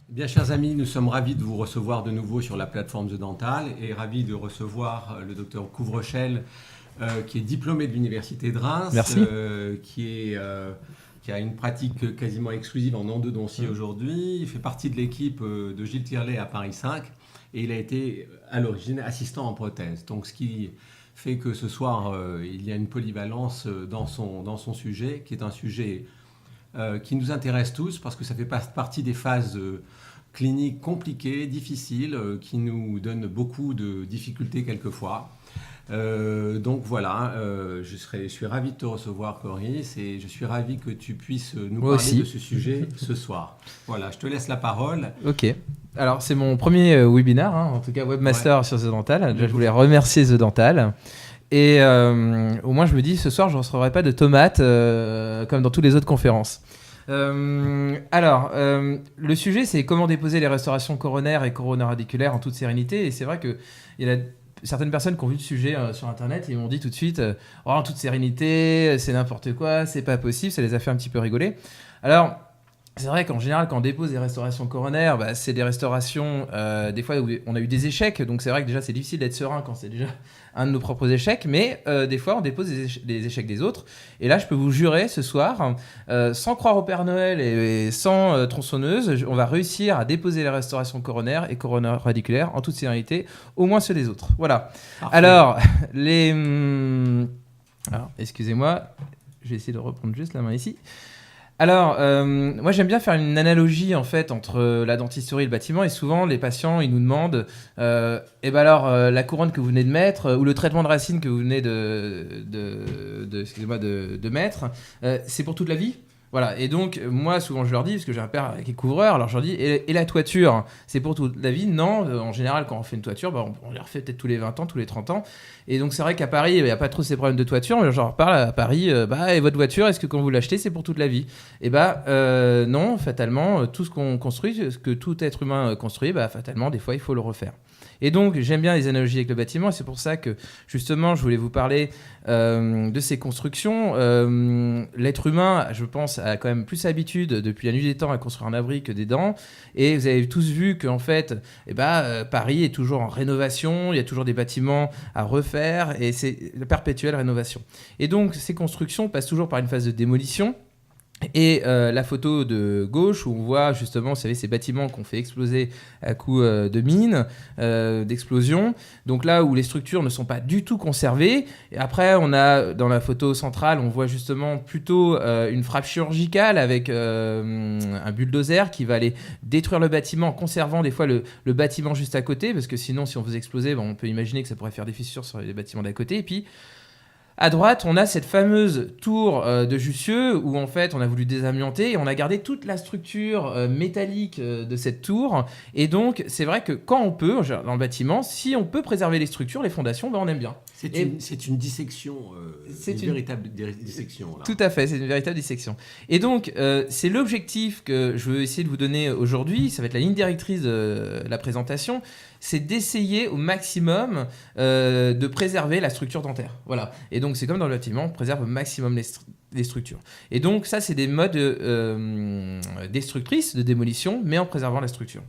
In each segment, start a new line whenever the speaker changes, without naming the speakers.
Bien, chers amis, nous sommes ravis de vous recevoir de nouveau sur la plateforme The Dental et ravis de recevoir le docteur Couvreschel, qui est diplômé de l'Université de Reims,
Merci.
qui a une pratique quasiment exclusive en endodontie aujourd'hui. Il fait partie de l'équipe de Gilles Tirlet à Paris 5 et il a été à l'origine assistant en prothèse. Donc, ce qui fait que ce soir, il y a une polyvalence dans son sujet, qui est un sujet qui nous intéresse tous parce que ça fait partie des phases cliniques compliquées, difficiles, qui nous donnent beaucoup de difficultés quelquefois. Donc voilà, je suis ravi de te recevoir, Coris, et je suis ravi que tu puisses nous parler de ce sujet ce soir. Voilà, je te laisse la parole.
Ok. Alors, c'est mon premier webinaire, en tout cas webmaster sur The Dental. Déjà, je voulais remercier The Dental. Et au moins, je me dis, ce soir, je ne recevrai pas de tomates comme dans toutes les autres conférences. Le sujet, c'est comment déposer les restaurations coronaires et coronaradiculaires en toute sérénité. Et c'est vrai qu'il y a certaines personnes qui ont vu le sujet sur Internet et m'ont dit tout de suite en toute sérénité, c'est n'importe quoi, c'est pas possible. Ça les a fait un petit peu rigoler. Alors, c'est vrai qu'en général, quand on dépose des restaurations coronaires, c'est des restaurations, des fois, où on a eu des échecs. Donc, c'est vrai que déjà, c'est difficile d'être serein quand c'est déjà un de nos propres échecs. Mais des fois, on dépose des échecs des autres. Et là, je peux vous jurer, ce soir, sans croire au Père Noël et sans tronçonneuse, on va réussir à déposer les restaurations coronaires et coronaradiculaires en toute sérénité, au moins ceux des autres. Voilà. Parfait. Alors, excusez-moi, je vais essayer de reprendre juste la main ici. Alors, moi j'aime bien faire une analogie en fait entre la dentisterie et le bâtiment, et souvent les patients ils nous demandent la couronne que vous venez de mettre ou le traitement de racine que vous venez de mettre, c'est pour toute la vie. Voilà, et donc moi souvent je leur dis, parce que j'ai un père qui est couvreur, alors je leur dis, et la toiture, c'est pour toute la vie? Non, en général quand on fait une toiture, on les refait peut-être tous les 20 ans, tous les 30 ans, et donc c'est vrai qu'à Paris, il n'y a pas trop ces problèmes de toiture, mais je leur parle à Paris, et votre voiture, est-ce que quand vous l'achetez, c'est pour toute la vie? Et non, fatalement, tout ce qu'on construit, ce que tout être humain construit, fatalement, des fois, il faut le refaire. Et donc, j'aime bien les analogies avec le bâtiment, et c'est pour ça que, justement, je voulais vous parler de ces constructions. L'être humain, je pense, a quand même plus l'habitude, depuis la nuit des temps, à construire un abri que des dents. Et vous avez tous vu qu'en fait, Paris est toujours en rénovation, il y a toujours des bâtiments à refaire, et c'est la perpétuelle rénovation. Et donc, ces constructions passent toujours par une phase de démolition. Et la photo de gauche où on voit justement, vous savez, ces bâtiments qu'on fait exploser à coups de mines, d'explosions. Donc là où les structures ne sont pas du tout conservées. Et après, on a dans la photo centrale, on voit justement plutôt une frappe chirurgicale avec un bulldozer qui va aller détruire le bâtiment en conservant des fois le bâtiment juste à côté. Parce que sinon, si on faisait exploser, on peut imaginer que ça pourrait faire des fissures sur les bâtiments d'à côté. Et puis, à droite, on a cette fameuse tour de Jussieu où en fait on a voulu désamianter et on a gardé toute la structure métallique de cette tour. Et donc c'est vrai que quand on peut, dans le bâtiment, si on peut préserver les structures, les fondations, on aime bien.
C'est une dissection, c'est une véritable dissection. Là.
Tout à fait, c'est une véritable dissection. Et donc c'est l'objectif que je veux essayer de vous donner aujourd'hui, ça va être la ligne directrice de la présentation, c'est d'essayer au maximum de préserver la structure dentaire. Voilà. Et donc, c'est comme dans le bâtiment, on préserve au maximum les structures. Et donc, ça, c'est des modes destructrices de démolition, mais en préservant la structure.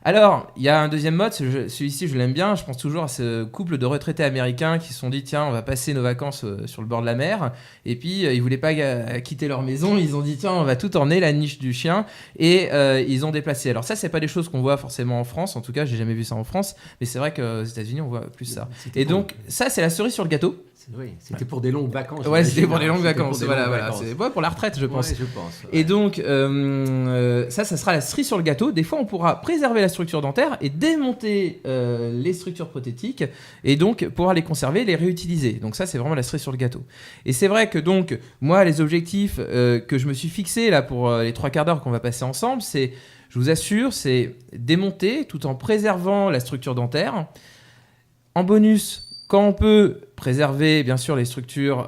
Alors, il y a un deuxième mode, celui-ci je l'aime bien, je pense toujours à ce couple de retraités américains qui se sont dit tiens, on va passer nos vacances sur le bord de la mer, et puis ils voulaient pas quitter leur maison, ils ont dit tiens, on va tout emmener, la niche du chien, et ils ont déplacé. Alors ça, c'est pas des choses qu'on voit forcément en France, en tout cas j'ai jamais vu ça en France, mais c'est vrai qu'aux États-Unis on voit plus ça. Et donc ça, c'est la cerise sur le gâteau.
Oui, c'était pour des longues vacances.
Ouais, c'était pour des longues vacances. Voilà. C'est pour la retraite, je pense.
Ouais, je pense. Ouais.
Et donc, ça sera la cerise sur le gâteau. Des fois, on pourra préserver la structure dentaire et démonter les structures prothétiques et donc pouvoir les conserver, les réutiliser. Donc ça, c'est vraiment la cerise sur le gâteau. Et c'est vrai que donc, moi, les objectifs que je me suis fixés là pour les 3 quarts d'heure qu'on va passer ensemble, c'est, je vous assure, c'est démonter tout en préservant la structure dentaire. En bonus, quand on peut préserver bien sûr les structures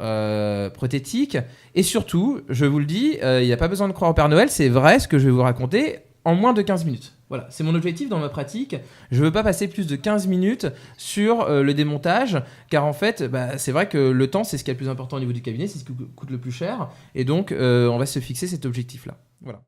prothétiques, et surtout, je vous le dis, il n'y a pas besoin de croire au Père Noël, c'est vrai ce que je vais vous raconter, en moins de 15 minutes. Voilà, c'est mon objectif dans ma pratique. Je ne veux pas passer plus de 15 minutes sur le démontage, car en fait, c'est vrai que le temps, c'est ce qui est le plus important au niveau du cabinet, c'est ce qui coûte le plus cher, et donc on va se fixer cet objectif-là. Voilà.